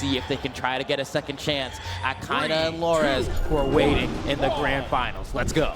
see if they can try to get a second chance at Kaina and Lores, who are waiting in the grand finals. Let's go.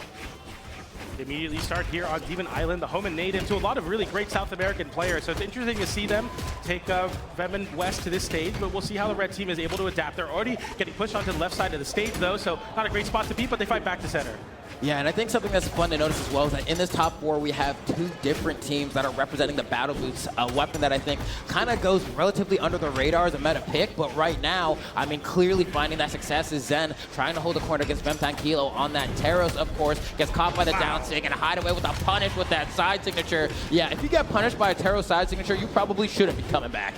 Immediately start here on Demon Island, the home and native to a lot of really great South American players. So it's interesting to see them take Vem and Wess to this stage, but we'll see how the red team is able to adapt. They're already getting pushed onto the left side of the stage though, so not a great spot to beat, but they fight back to center. Yeah, and I think something that's fun to notice as well is that in this top four, we have two different teams that are representing the battle boots, a weapon that I think kind of goes relatively under the radar as a meta pick, but right now, I mean, clearly finding that success is Zen trying to hold the corner against Kilo on that. Teros, of course, gets caught by the down sig and Hideaway with a punish with that side signature. Yeah, if you get punished by a Teros side signature, you probably shouldn't be coming back.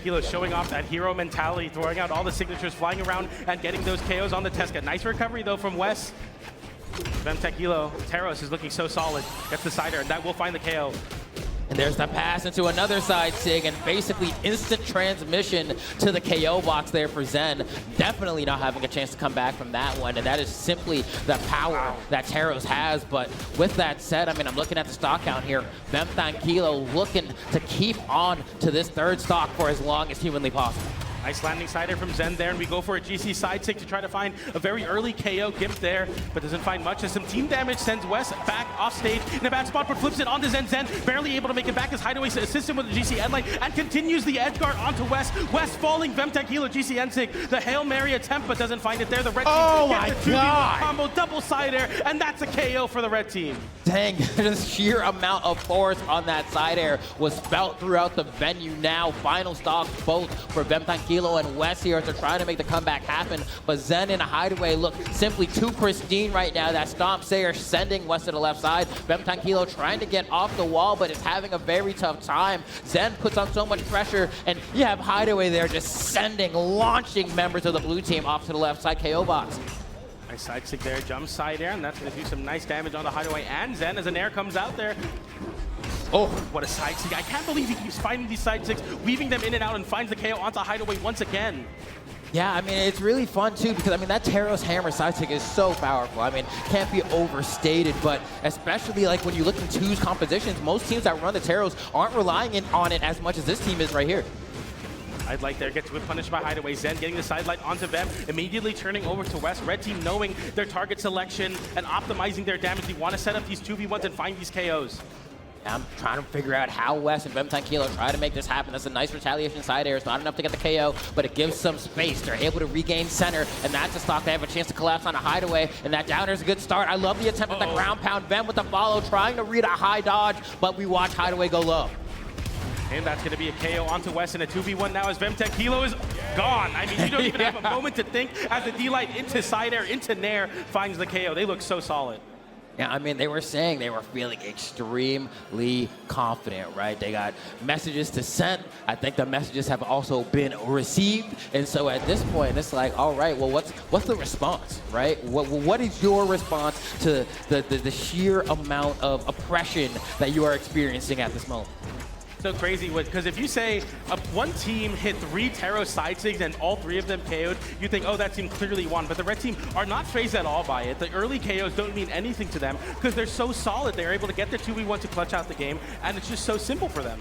Kilo showing off that hero mentality, throwing out all the signatures, flying around and getting those KOs on the Tesca. Nice recovery though from Wess. Kilo, Teros is looking so solid. Gets the side air, and that will find the KO. And there's the pass into another side sig, and basically instant transmission to the KO box there for Zen. Definitely not having a chance to come back from that one, and that is simply the power that Teros has. But with that said, I mean, I'm looking at the stock count here. Kilo looking to keep on to this third stock for as long as humanly possible. Nice landing side air from Zen there, and we go for a GC side sig to try to find a very early KO. Gimp there, but doesn't find much as some team damage sends Wess back off stage in a bad spot, but flips it onto Zen. Zen barely able to make it back as Hideaway assists him with the GC endline and continues the edge guard onto Wess. Wess falling, Kilo GC end sig. The Hail Mary attempt, but doesn't find it there. The red team gets the 2v1 combo, double side air, and that's a KO for the red team. Dang, the sheer amount of force on that side air was felt throughout the venue now. Final stocks both for Kilo and Wess here to try to make the comeback happen, but Zen and Hideaway look simply too pristine right now. That stomp Sayer sending Wess to the left side. Kilo trying to get off the wall, but is having a very tough time. Zen puts on so much pressure, and you have Hideaway there just sending, launching members of the blue team off to the left side KO box. Nice side stick there, jump side air, and that's going to do some nice damage on the Hideaway and Zen as an air comes out there. Oh, what a side stick. I can't believe he keeps finding these side sticks, weaving them in and out, and finds the KO onto Hideaway once again. Yeah, I mean, it's really fun, too, because, I mean, that Teros hammer side stick is so powerful. I mean, can't be overstated, but especially, like, when you look in twos compositions, most teams that run the Teros aren't relying on it as much as this team is right here. I'd like there, gets punished by Hideaway. Zen getting the sidelight onto Vem, immediately turning over to Wess. Red team knowing their target selection and optimizing their damage. They want to set up these 2v1s and find these KOs. I'm trying to figure out how Wess and Kilo try to make this happen. That's a nice retaliation side air. It's not enough to get the KO, but it gives some space. They're able to regain center, and that's a stock they have a chance to collapse on a Hideaway, and that downer is a good start. I love the attempt at the ground pound. Vem with the follow, trying to read a high dodge, but we watch Hideaway go low. And that's going to be a KO onto Wess in a 2v1 now as Kilo is gone. I mean, you don't even have a moment to think as the D-Light into side air, into Nair, finds the KO. They look so solid. Yeah, I mean, they were saying they were feeling extremely confident, right? They got messages to send. I think the messages have also been received. And so at this point, it's like, all right, well, what's the response, right? What is your response to the sheer amount of oppression that you are experiencing at this moment? So crazy, because if you say one team hit 3 Teros side sigs and all 3 of them KO'd, you think, oh, that team clearly won. But the red team are not phased at all by it. The early KOs don't mean anything to them because they're so solid. They're able to get their 2v1 to clutch out the game, and it's just so simple for them.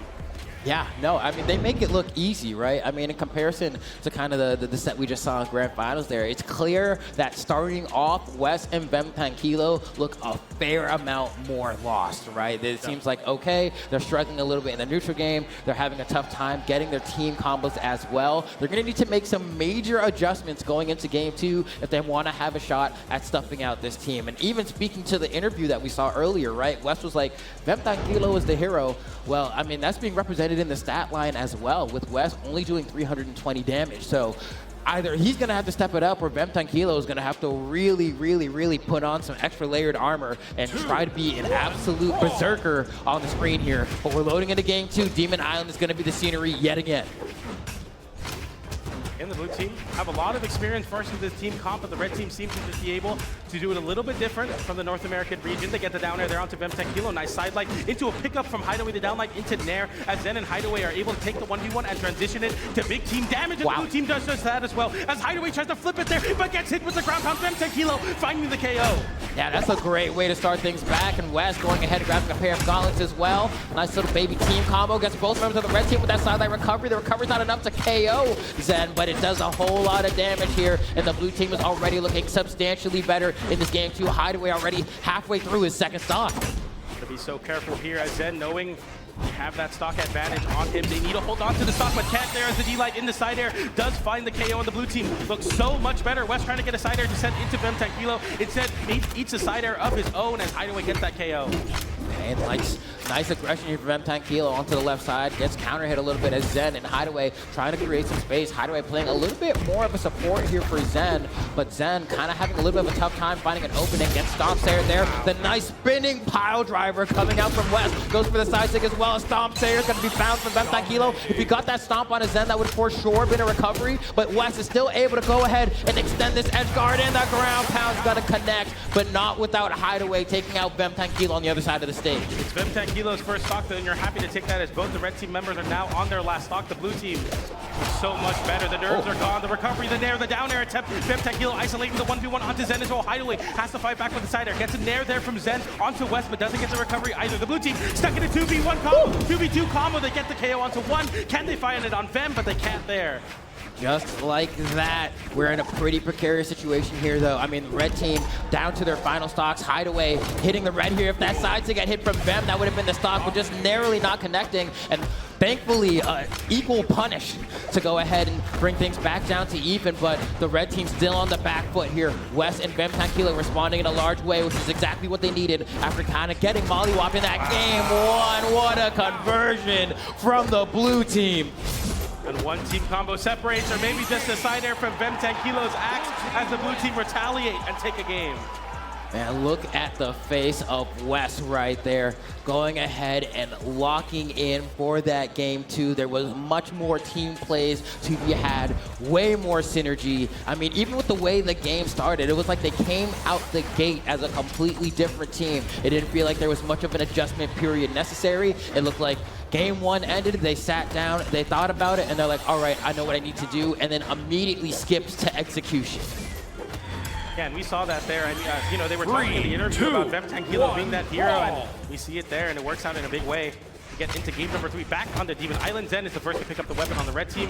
Yeah, no, I mean, they make it look easy, right? I mean, in comparison to kind of the set we just saw in Grand Finals there, it's clear that starting off, Wess and Kilo look a fair amount more lost, right? It seems like, okay, they're struggling a little bit in the neutral game. They're having a tough time getting their team combos as well. They're going to need to make some major adjustments going into Game 2 if they want to have a shot at stuffing out this team. And even speaking to the interview that we saw earlier, right? Wess was like, Kilo is the hero. Well, I mean, that's being represented in the stat line as well, with Wess only doing 320 damage. So either he's going to have to step it up, or Kilo is going to have to really put on some extra layered armor and try to be an absolute berserker on the screen here. But we're loading into Game 2. Demon Island is going to be the scenery yet again. And the blue team have a lot of experience first with this team comp, but the red team seems to just be able to do it a little bit different from the North American region. They get the down air there onto Kilo. Nice sidelight into a pickup from Hideaway, the downlight into Nair, as Zen and Hideaway are able to take the 1v1 and transition it to big team damage. And the blue team does just that as well, as Hideaway tries to flip it there, but gets hit with the ground pound. Kilo finding the KO. Yeah, that's a great way to start things back, and Wess going ahead and grabbing a pair of gauntlets as well. Nice little baby team combo. Gets both members of the red team with that sideline recovery. The recovery's not enough to KO Zen, but it does a whole lot of damage here. And the blue team is already looking substantially better in this game too. Hideaway already halfway through his second stock. To be so careful here as Zen knowing they have that stock advantage on him. They need to hold on to the stock, but can't there as the D-Light in the side air does find the KO on the blue team. Looks so much better. Wess trying to get a side air to send into Vemtanquilo. Instead, eats a side air of his own as Hideaway gets that KO. And nice aggression here from Vemtanquilo onto the left side. Gets counter hit a little bit as Zen and Hideaway trying to create some space. Hideaway playing a little bit more of a support here for Zen, but Zen kind of having a little bit of a tough time finding an opening. Gets stomps there. The nice spinning pile driver coming out from Wess. Goes for the side stick as well. A stomp there is going to be found from Vemtanquilo. If he got that stomp on his Zen, that would for sure been a recovery, but Wess is still able to go ahead and extend this edge guard, and that ground pound's going to connect, but not without Hideaway taking out Vemtanquilo on the other side of the stage. It's Vemtanquilo's first stock, and you're happy to take that as both the red team members are now on their last stock. The blue team so much better. The nerves are gone. The recovery, the nair, the down air attempt. Vemtanquilo isolating the 1v1 onto Zen as well. Hideaway has to fight back with the side air. Gets a nair there from Zen onto Wess, but doesn't get the recovery either. The blue team stuck in a 2v1 combo, 2v2 combo. They get the KO onto one. Can they find it on Vem? But they can't there. Just like that, we're in a pretty precarious situation here, though. I mean, the red team down to their final stocks. Hideaway hitting the red here. If that side to get hit from Vem, that would have been the stock, but just narrowly not connecting. And thankfully, equal punish to go ahead and bring things back down to even, but the red team's still on the back foot here. Wess and Vemtanquilo responding in a large way, which is exactly what they needed after kind of getting mollywopped in that game one. What a conversion from the blue team. And one team combo separates, or maybe just a side air from Vemtanquilo's axe as the blue team retaliate and take a game. And look at the face of Wess right there, going ahead and locking in for that game too. There was much more team plays to be had, way more synergy. I mean, even with the way the game started, it was like they came out the gate as a completely different team. It didn't feel like there was much of an adjustment period necessary. It looked like game one ended, they sat down, they thought about it, and they're like, all right, I know what I need to do, and then immediately skipped to execution. Yeah, and we saw that there. I mean, you know, they were talking in the interview about Vemtanquilo being that hero, and we see it there, and it works out in a big way. To get into game number 3, back on the Demon Island. Zen is the first to pick up the weapon on the red team.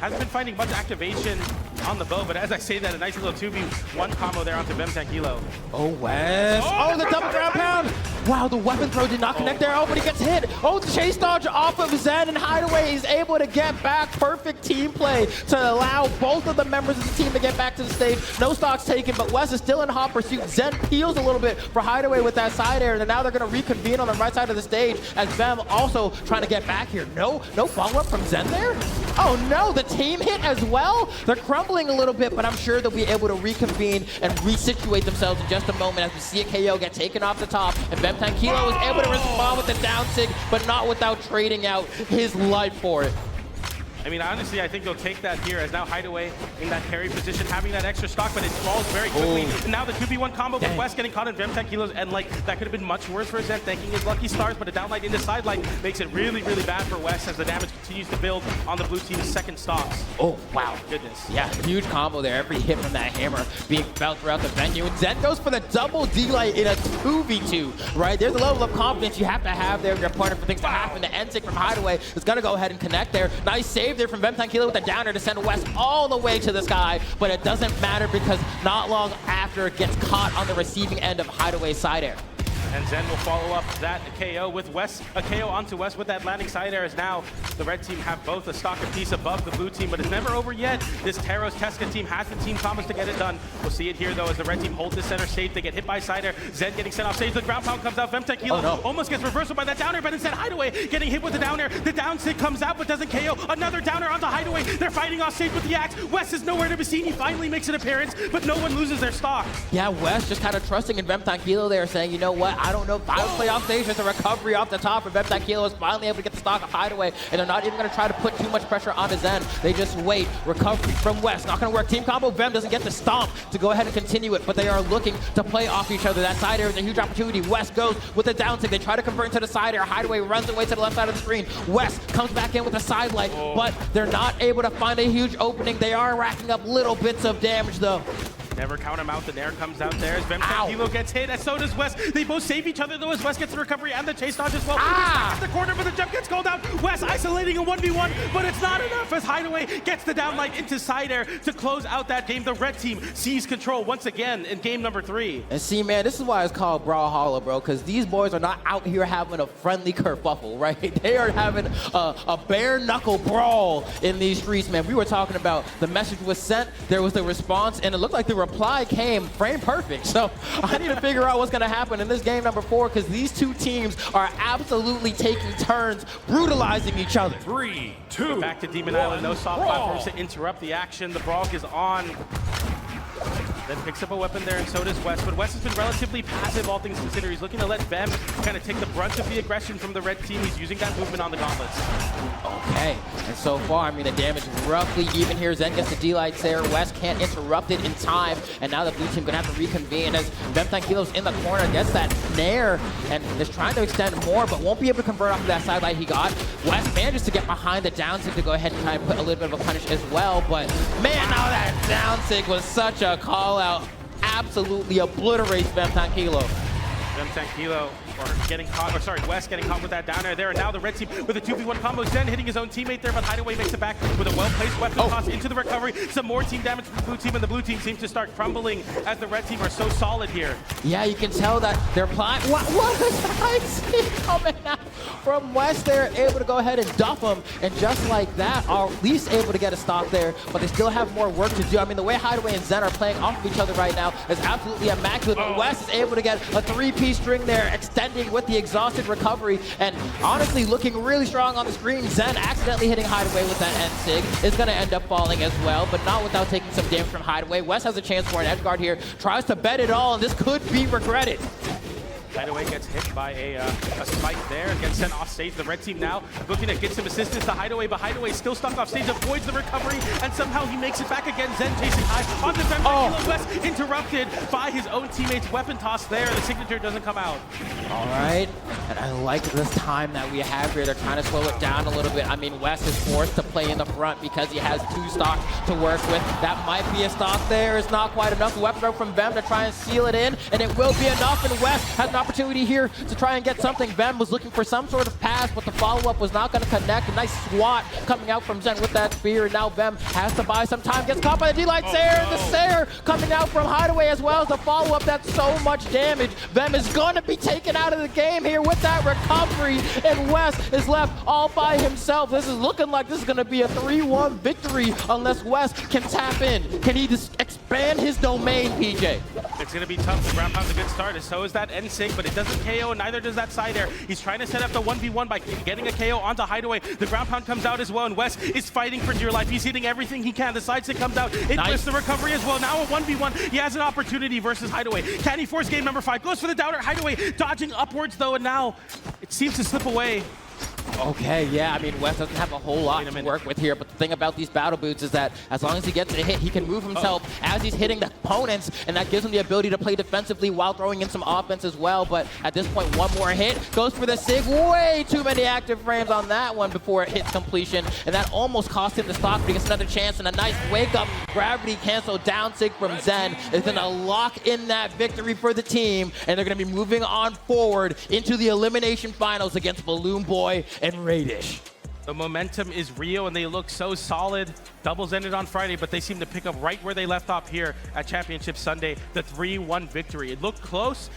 Hasn't been finding much activation on the bow, but as I say that, a nice little 2v1 combo there onto Vemtanquilo. Oh, Wess. Oh, the double ground pound. Wow, the weapon throw did not connect there. Oh, but he gets hit. Oh, the chase dodge off of Zen, and Hideaway is able to get back. Perfect team play to allow both of the members of the team to get back to the stage. No stocks taken, but Wess is still in hot pursuit. Zen peels a little bit for Hideaway with that side air, and now they're going to reconvene on the right side of the stage as Vem also trying to get back here. No follow-up from Zen there? Oh no, the team hit as well? They're crumbling a little bit, but I'm sure they'll be able to reconvene and resituate themselves in just a moment as we see a KO get taken off the top, and Vemtanquilo was able to respond with the down sig, but not without trading out his life for it. I mean, honestly, I think they'll take that here as now Hideaway in that carry position, having that extra stock, but it falls very quickly. And now the 2v1 combo with Wess getting caught in Vemtanquilo's, and like, that could have been much worse for Zen, thanking his lucky stars, but a downlight into sideline makes it really, really bad for Wess as the damage continues to build on the blue team's second stocks. Oh, wow. Goodness. Yeah, huge combo there. Every hit from that hammer being felt throughout the venue. And Zen goes for the double D-Light in a 2v2, right? There's a level of confidence you have to have there if you're partner for things to happen. The end-sig from Hideaway is going to go ahead and connect there. Nice save there from Vemtanquilo with the downer to send Wess all the way to the sky, but it doesn't matter because not long after it gets caught on the receiving end of Hideaway's side air. And Zen will follow up that KO with Wess, a KO onto Wess with that landing side air, as now the red team have both a stock apiece above the blue team, but it's never over yet. This Taros Teska team has the team combos to get it done. We'll see it here though as the red team holds the center stage. They get hit by side air. Zen getting sent off stage. The ground pound comes out. Vemtanquilo almost gets reversal by that downer, but instead Hideaway getting hit with the downer. The down sig comes out but doesn't KO. Another downer onto Hideaway. They're fighting off stage with the axe. Wess is nowhere to be seen. He finally makes an appearance, but no one loses their stock. Yeah, Wess just kind of trusting in Vemtanquilo there, saying, you know what, I don't know if I would play off stage. There's a recovery off the top, and Vemtanquilo is finally able to get the stock of Hideaway, and they're not even going to try to put too much pressure on his end. They just wait. Recovery from Wess. Not going to work. Team combo. Vem doesn't get the stomp to go ahead and continue it, but they are looking to play off each other. That side air is a huge opportunity. Wess goes with the down tick. They try to convert into the side air. Hideaway runs away to the left side of the screen. Wess comes back in with a side light, but they're not able to find a huge opening. They are racking up little bits of damage, though. Never count him out. The Nair comes out there as Kilo gets hit, and so does Wess. They both save each other though as Wess gets the recovery and the chase dodge as well. Back at the corner, but the jump gets called out. Wess isolating a 1v1, but it's not enough as Hideaway gets the downlight into side air to close out that game. The red team sees control once again in game number 3. And see, man, this is why it's called Brawlhalla, bro, because these boys are not out here having a friendly kerfuffle, right? They are having a bare-knuckle brawl in these streets, man. We were talking about the message was sent, there was the response, and it looked like the reply came frame perfect. So I need to figure out what's going to happen in this game number 4, because these two teams are absolutely taking turns brutalizing each other. 3, 2, back to Demon Island. No soft platforms to interrupt the action. The Brawl is on. Then picks up a weapon there, and so does Wess. But Wess has been relatively passive, all things considered. He's looking to let Vem kind of take the brunt of the aggression from the red team. He's using that movement on the gauntlets. Okay, and so far, I mean, the damage is roughly even here. Zen gets the D-Lights there. Wess can't interrupt it in time, and now the blue team gonna have to reconvene as Kilo's in the corner, gets that Nair, and is trying to extend more, but won't be able to convert off of that sidelight he got. Wess manages to get behind the down sig to go ahead and try and put a little bit of a punish as well, but man, now that down sig was such a call out. Absolutely obliterates Kilo. Kilo, or getting caught, or sorry, Wess getting caught with that down air there, and now the red team with a 2v1 combo. Zen hitting his own teammate there, but Hideaway makes it back with a well-placed weapon toss into the recovery. Some more team damage from the blue team, and the blue team seems to start crumbling as the red team are so solid here. Yeah, you can tell that they're playing. What is that coming out from Wess there, able to go ahead and duff him, and just like that, are at least able to get a stop there, but they still have more work to do. I mean, the way Hideaway and Zen are playing off of each other right now is absolutely immaculate, but Wess is able to get a 3-piece string there, extending with the exhausted recovery, and honestly looking really strong on the screen. Zen accidentally hitting Hideaway with that end sig is going to end up falling as well, but not without taking some damage from Hideaway. Wess has a chance for an edge guard here, tries to bet it all, and this could be regretted. Hideaway gets hit by a spike there and gets sent off stage. The red team now looking to get some assistance to Hideaway, but Hideaway still stuck off stage, avoids the recovery, and somehow he makes it back again. Zen chasing high on the Kilo. Wess interrupted by his own teammate's weapon toss there. The signature doesn't come out. All right, and I like this time that we have here. They're trying to slow it down a little bit. I mean, Wess is forced to play in the front because he has 2 stocks to work with. That might be a stock there. It's not quite enough. The weapon throw from Vem to try and seal it in, and it will be enough, and Wess has an opportunity here to try and get something. Vem was looking for some sort of pass, but the follow-up was not going to connect. A nice swat coming out from Zen with that spear, and now Vem has to buy some time. Gets caught by the D-Light Sayer, and the Sayer coming out from Hideaway as well as the follow-up. That's so much damage. Vem is going to be taken out of the game here with that recovery, and Wess is left all by himself. This is looking like this is going to be a 3-1 victory unless Wess can tap in. Can he just expand his domain, PJ? It's going to be tough. The ground pound's a good start, and so is that N-Sig, but it doesn't KO, and neither does that side air. He's trying to set up the 1v1 by getting a KO onto Hideaway. The ground pound comes out as well, and Wess is fighting for dear life. He's hitting everything he can. The side stick comes out. It lifts the recovery as well. Now a 1v1. He has an opportunity versus Hideaway. Can he force game number 5? Goes for the downer. Hideaway dodging upwards, though, and now it seems to slip away. Okay, yeah, I mean, Wess doesn't have a whole lot to work with here, but the thing about these battle boots is that as long as he gets a hit, he can move himself as he's hitting the opponents, and that gives him the ability to play defensively while throwing in some offense as well. But at this point, one more hit, goes for the sig. Way too many active frames on that one before it hits completion, and that almost cost him the stock, but he gets another chance, and a nice wake-up gravity cancel down sig from Zen is going to lock in that victory for the team, and they're going to be moving on forward into the elimination finals against Balloon Boy and Radish. The momentum is real, and they look so solid. Doubles ended on Friday, but they seem to pick up right where they left off here at Championship Sunday, the 3-1 victory. It looked close,